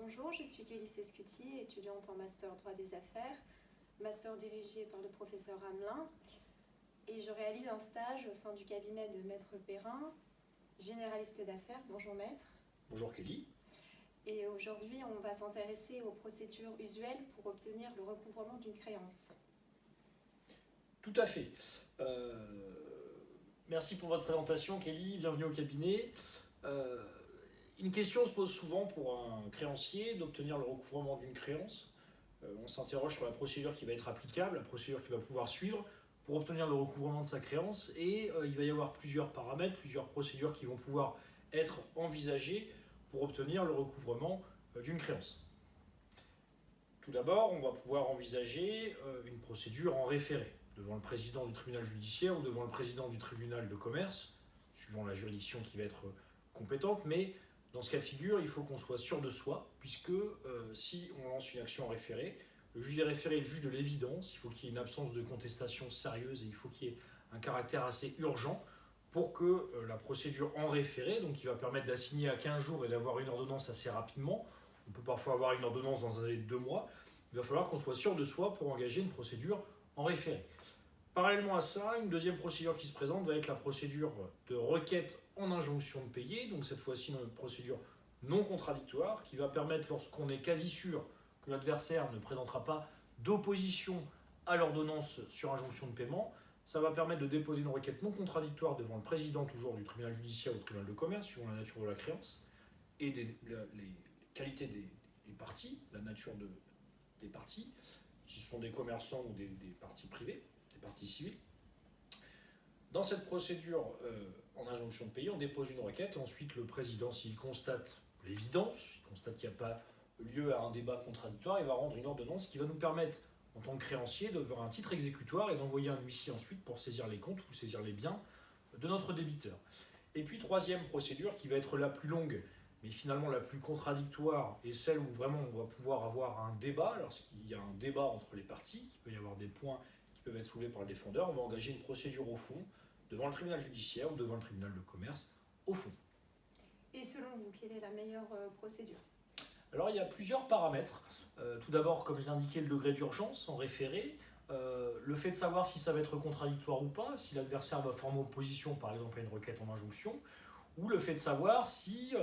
Bonjour, je suis Kelly Sescuti, étudiante en master droit des affaires, master dirigé par le professeur Hamelin, et je réalise un stage au sein du cabinet de Maître Perrin, généraliste d'affaires. Bonjour Maître. Bonjour Kelly. Et aujourd'hui, on va s'intéresser aux procédures usuelles pour obtenir le recouvrement d'une créance. Tout à fait. Merci pour votre présentation Kelly, bienvenue au cabinet. Une question se pose souvent pour un créancier d'obtenir le recouvrement d'une créance. On s'interroge sur la procédure qui va être applicable, la procédure qu'il va pouvoir suivre pour obtenir le recouvrement de sa créance, et il va y avoir plusieurs paramètres, plusieurs procédures qui vont pouvoir être envisagées pour obtenir le recouvrement d'une créance. Tout d'abord, on va pouvoir envisager une procédure en référé devant le président du tribunal judiciaire ou devant le président du tribunal de commerce, suivant la juridiction qui va être compétente, mais dans ce cas de figure, il faut qu'on soit sûr de soi, puisque si on lance une action en référé, le juge des référés est le juge de l'évidence, il faut qu'il y ait une absence de contestation sérieuse et il faut qu'il y ait un caractère assez urgent pour que la procédure en référé, donc qui va permettre d'assigner à 15 jours et d'avoir une ordonnance assez rapidement, on peut parfois avoir une ordonnance dans un délai de 2 mois, il va falloir qu'on soit sûr de soi pour engager une procédure en référé. Parallèlement à ça, une deuxième procédure qui se présente va être la procédure de requête en injonction de payer, donc cette fois-ci dans une procédure non contradictoire qui va permettre, lorsqu'on est quasi sûr que l'adversaire ne présentera pas d'opposition à l'ordonnance sur injonction de paiement, ça va permettre de déposer une requête non contradictoire devant le président toujours du tribunal judiciaire ou du tribunal de commerce, suivant la nature de la créance et les qualités des parties, la nature des parties, si ce sont des commerçants ou des parties privées, des parties civiles. Dans cette procédure en injonction de payer, on dépose une requête. Ensuite, le président, s'il constate l'évidence, s'il constate qu'il n'y a pas lieu à un débat contradictoire, il va rendre une ordonnance qui va nous permettre, en tant que créancier, d'avoir un titre exécutoire et d'envoyer un huissier ensuite pour saisir les comptes ou saisir les biens de notre débiteur. Et puis, troisième procédure qui va être la plus longue, mais finalement la plus contradictoire, et celle où vraiment on va pouvoir avoir un débat, lorsqu'il y a un débat entre les parties, qu'il peut y avoir des points qui peuvent être soulevés par le défendeur, on va engager une procédure au fond, devant le tribunal judiciaire ou devant le tribunal de commerce, au fond. Et selon vous, quelle est la meilleure procédure ? Alors il y a plusieurs paramètres. Tout d'abord, comme je l'indiquais, le degré d'urgence en référé, le fait de savoir si ça va être contradictoire ou pas, si l'adversaire va former opposition par exemple à une requête en injonction, ou le fait de savoir si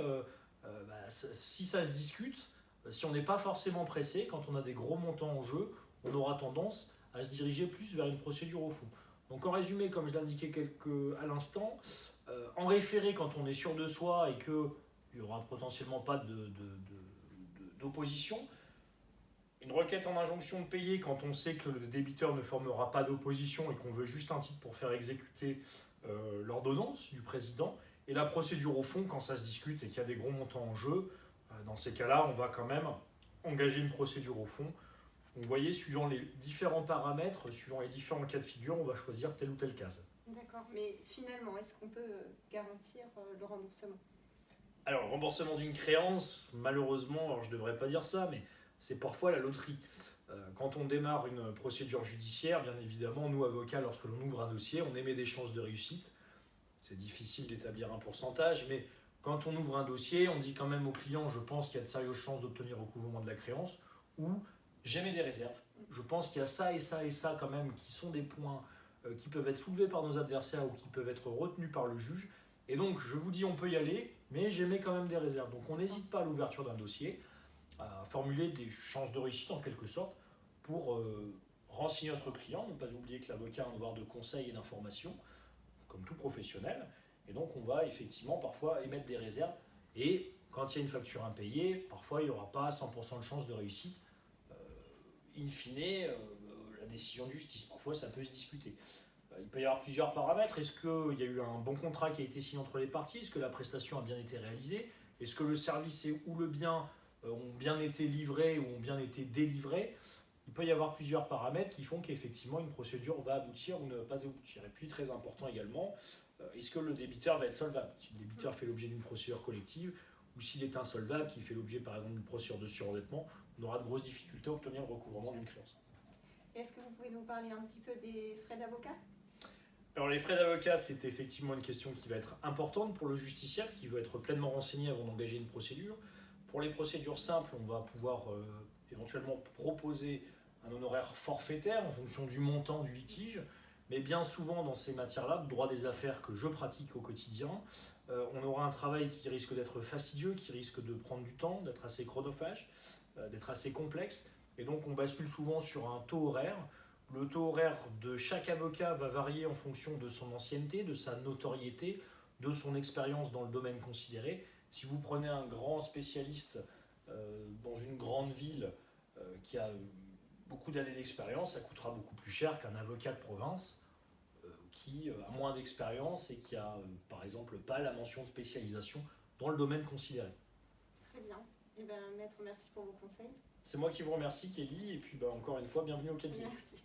ça se discute, si on n'est pas forcément pressé, quand on a des gros montants en jeu, on aura tendance à se diriger plus vers une procédure au fond. Donc en résumé, comme je l'indiquais à l'instant, en référé quand on est sûr de soi et qu'il n'y aura potentiellement pas d'opposition, une requête en injonction de payer quand on sait que le débiteur ne formera pas d'opposition et qu'on veut juste un titre pour faire exécuter l'ordonnance du président, et la procédure au fond quand ça se discute et qu'il y a des gros montants en jeu, dans ces cas-là, on va quand même engager une procédure au fond. Donc vous voyez, suivant les différents paramètres, suivant les différents cas de figure, on va choisir telle ou telle case. D'accord, mais finalement, est-ce qu'on peut garantir le remboursement ? Alors, le remboursement d'une créance, malheureusement, alors je ne devrais pas dire ça, mais c'est parfois la loterie. Quand on démarre une procédure judiciaire, bien évidemment, nous, avocats, lorsque l'on ouvre un dossier, on émet des chances de réussite. C'est difficile d'établir un pourcentage, mais quand on ouvre un dossier, on dit quand même au client, je pense qu'il y a de sérieuses chances d'obtenir recouvrement de la créance, ou j'émets des réserves. Je pense qu'il y a ça et ça et ça quand même qui sont des points qui peuvent être soulevés par nos adversaires ou qui peuvent être retenus par le juge. Et donc, je vous dis, on peut y aller, mais j'émets quand même des réserves. Donc, on n'hésite pas à l'ouverture d'un dossier à formuler des chances de réussite en quelque sorte pour renseigner notre client. Ne pas oublier que l'avocat a un devoir de conseil et d'information, comme tout professionnel. Et donc, on va effectivement parfois émettre des réserves. Et quand il y a une facture impayée, parfois il n'y aura pas 100% de chance de réussite. In fine, la décision de justice. Parfois, ça peut se discuter. Il peut y avoir plusieurs paramètres. Est-ce qu'il y a eu un bon contrat qui a été signé entre les parties ? Est-ce que la prestation a bien été réalisée ? Est-ce que le service ou le bien ont bien été livrés ou ont bien été délivrés ? Il peut y avoir plusieurs paramètres qui font qu'effectivement une procédure va aboutir ou ne va pas aboutir. Et puis, très important également, est-ce que le débiteur va être solvable ? Si le débiteur fait l'objet d'une procédure collective ou s'il est insolvable, qui fait l'objet par exemple d'une procédure de surendettement, on aura de grosses difficultés à obtenir le recouvrement d'une créance. Est-ce que vous pouvez nous parler un petit peu des frais d'avocat ? Alors les frais d'avocat, c'est effectivement une question qui va être importante pour le justiciable, qui veut être pleinement renseigné avant d'engager une procédure. Pour les procédures simples, on va pouvoir éventuellement proposer un honoraire forfaitaire en fonction du montant du litige. Mais bien souvent, dans ces matières-là, de droit des affaires que je pratique au quotidien, on aura un travail qui risque d'être fastidieux, qui risque de prendre du temps, d'être assez chronophage, d'être assez complexe. Et donc, on bascule souvent sur un taux horaire. Le taux horaire de chaque avocat va varier en fonction de son ancienneté, de sa notoriété, de son expérience dans le domaine considéré. Si vous prenez un grand spécialiste dans une grande ville qui a beaucoup d'années d'expérience, ça coûtera beaucoup plus cher qu'un avocat de province qui a moins d'expérience et qui a, par exemple, pas la mention de spécialisation dans le domaine considéré. Très bien. Eh bien, maître, merci pour vos conseils. C'est moi qui vous remercie, Kelly, et puis encore une fois, bienvenue au cabinet. Merci.